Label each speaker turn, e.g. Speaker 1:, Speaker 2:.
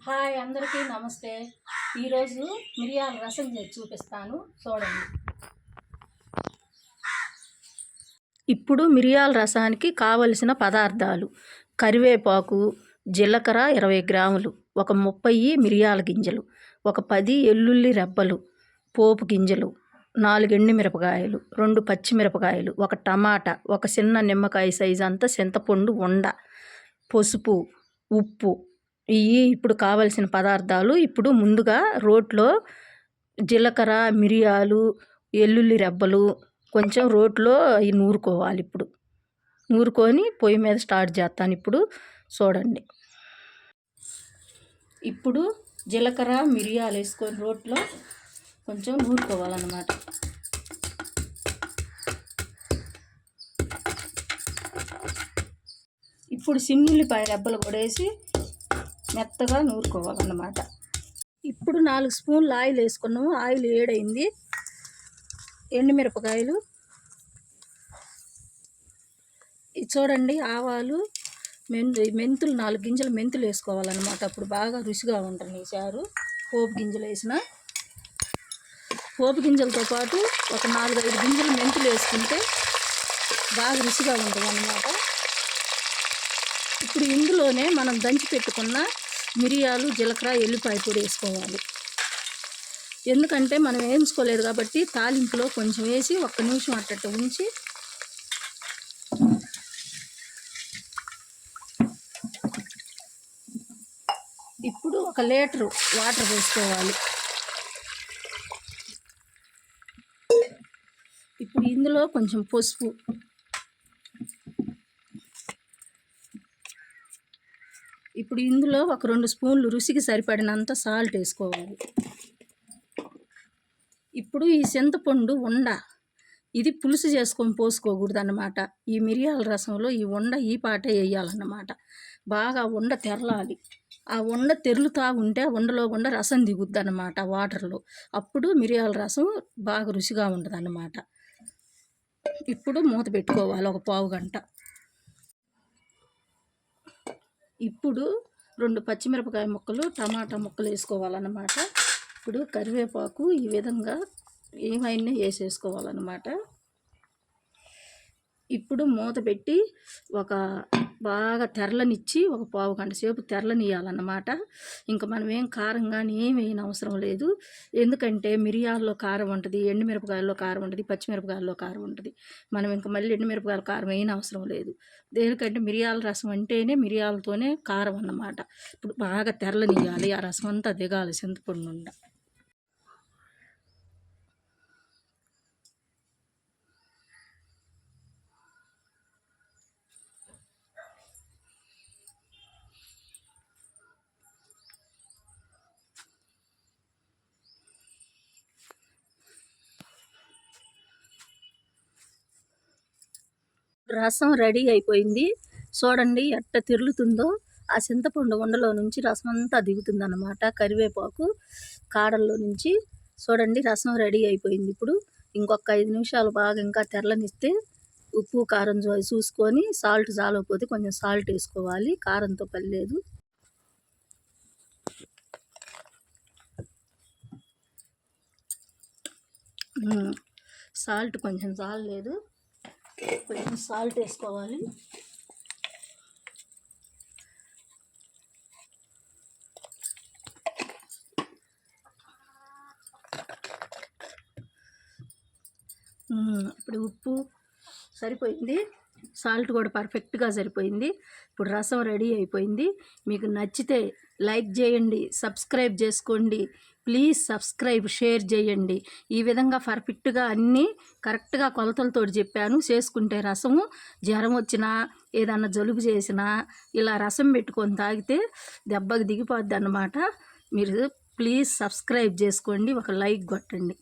Speaker 1: Hi అందరికీ నమస్తే. ఈరోజు మిరియాల రసం చేసి చూపిస్తాను, చూడండి. ఇప్పుడు మిరియాల రసానికి కావలసిన పదార్థాలు: కరివేపాకు, జీలకర్ర 20 గ్రాములు, ఒక 30 మిరియాల గింజలు, ఒక 10 ఎల్లుల్లి రెబ్బలు, పోపు గింజలు, 4 ఎండుమిరపకాయలు, 2 పచ్చిమిరపకాయలు, ఒక టమాటా, ఒక చిన్న నిమ్మకాయ సైజు అంత చింతపండు ఉండ, పసుపు, ఉప్పు. ఇవి ఇప్పుడు కావలసిన పదార్థాలు. ఇప్పుడు ముందుగా రోట్లో జీలకర్ర, మిరియాలు, ఎల్లుల్లి రెబ్బలు కొంచెం రోట్లో అవి నూరుకోవాలి. ఇప్పుడు నూరుకొని పొయ్యి మీద స్టార్ట్ చేస్తాను. ఇప్పుడు చూడండి. ఇప్పుడు జీలకర్ర, మిరియాలు వేసుకొని రోట్లో కొంచెం నూరుకోవాలన్నమాట. ఇప్పుడు చిన్నుల్లిపాయ రెబ్బలు కూడా వేసి మెత్తగా నూరుకోవాలన్నమాట. ఇప్పుడు 4 స్పూన్లు ఆయిల్ వేసుకున్నాము. ఆయిల్ వేడైంది. ఎండుమిరపకాయలు, చూడండి, ఆవాలు, మెంతులు 4 గింజలు మెంతులు వేసుకోవాలన్నమాట. అప్పుడు బాగా రుచిగా ఉంటుంది చారు. పోపు గింజలు వేసిన పోపు గింజలతో పాటు ఒక 4-5 గింజలు మెంతులు వేసుకుంటే బాగా రుచిగా ఉంటుంది అన్నమాట. ఇప్పుడు ఇందులోనే మనం దంచి పెట్టుకున్న మిరియాలు, జీలకర్ర, ఎల్లిపాయ పొడి వేసుకోవాలి. ఎందుకంటే మనం వేయించుకోలేదు కాబట్టి తాలింపులో కొంచెం వేసి 1 నిమిషం అట్టట్టు ఉంచి ఇప్పుడు 1 లీటరు వాటర్ వేసుకోవాలి. ఇప్పుడు ఇందులో కొంచెం పసుపు, ఇప్పుడు ఇందులో ఒక 2 స్పూన్లు రుచికి సరిపడినంత సాల్ట్ వేసుకోవాలి. ఇప్పుడు ఈ చింతపండు ఉండ, ఇది పులుసు చేసుకొని పోసుకోకూడదు అన్నమాట. ఈ మిరియాల రసంలో ఈ ఉండ ఈ పాటే వేయాలన్నమాట. బాగా ఉండ తెరలాలి. ఆ ఉండ తెరులుతూ ఉంటే ఉండలో గుండా రసం దిగుద్ది అన్నమాట వాటర్లో. అప్పుడు మిరియాల రసం బాగా రుచిగా ఉంటుంది అన్నమాట. ఇప్పుడు మూత పెట్టుకోవాలి 1 పావు గంట. ఇప్పుడు 2 పచ్చిమిరపకాయ ముక్కలు, టమాటా ముక్కలు వేసుకోవాలన్నమాట. ఇప్పుడు కరివేపాకు ఈ విధంగా ఏమైనా వేసేసుకోవాలన్నమాట. ఇప్పుడు మూత పెట్టి బాగా తెరలనిచ్చి 1 పావు గంట సేపు తెరలనియాలన్నమాట. ఇంకా మనం ఏం కారం కానీ ఏమి వేయని అవసరం లేదు. ఎందుకంటే మిరియాల్లో కారం ఉంటుంది, ఎండుమిరపకాయల్లో కారం ఉంటుంది, పచ్చిమిరపకాయల్లో కారం ఉంటుంది. మనం ఇంకా మళ్ళీ ఎండుమిరపకాయల కారం వేయని అవసరం లేదు. దేనికంటే మిరియాల రసం అంటేనే మిరియాలతోనే కారం అన్నమాట. ఇప్పుడు బాగా తెరలనియాలి. ఆ రసం అంతా దిగాలి చింతపండు నుండి. రసం రెడీ అయిపోయింది. చూడండి ఎట్ట తిరుగుతుందో. ఆ చింతపండు ఉండలో నుంచి రసం అంతా దిగుతుంది అన్నమాట. కరివేపాకు కాడల్లో నుంచి చూడండి రసం రెడీ అయిపోయింది. ఇప్పుడు ఇంకొక 5 నిమిషాలు బాగా ఇంకా తెరలనిస్తే ఉప్పు కారం చూసుకొని సాల్ట్ చాలకపోతే కొంచెం సాల్ట్ వేసుకోవాలి. కారంతో పని లేదు. సాల్ట్ కొంచెం చాలలేదు, కొంచెం సాల్ట్ వేసుకోవాలి. ఇప్పుడు ఉప్పు సరిపోయింది, సాల్ట్ కూడా పర్ఫెక్ట్గా సరిపోయింది. ఇప్పుడు రసం రెడీ అయిపోయింది. మీకు నచ్చితే లైక్ చేయండి, సబ్స్క్రైబ్ చేసుకోండి. ప్లీజ్ సబ్స్క్రైబ్, షేర్ చేయండి. ఈ విధంగా పర్ఫెక్ట్గా అన్నీ కరెక్ట్గా కొలతలతో చెప్పాను. చేసుకుంటే రసము జ్వరం వచ్చినా ఏదన్నా జలుబు చేసినా ఇలా రసం పెట్టుకొని తాగితే దెబ్బకి దిగిపోద్ది అన్నమాట. మీరు ప్లీజ్ సబ్స్క్రైబ్ చేసుకోండి, ఒక లైక్ కొట్టండి.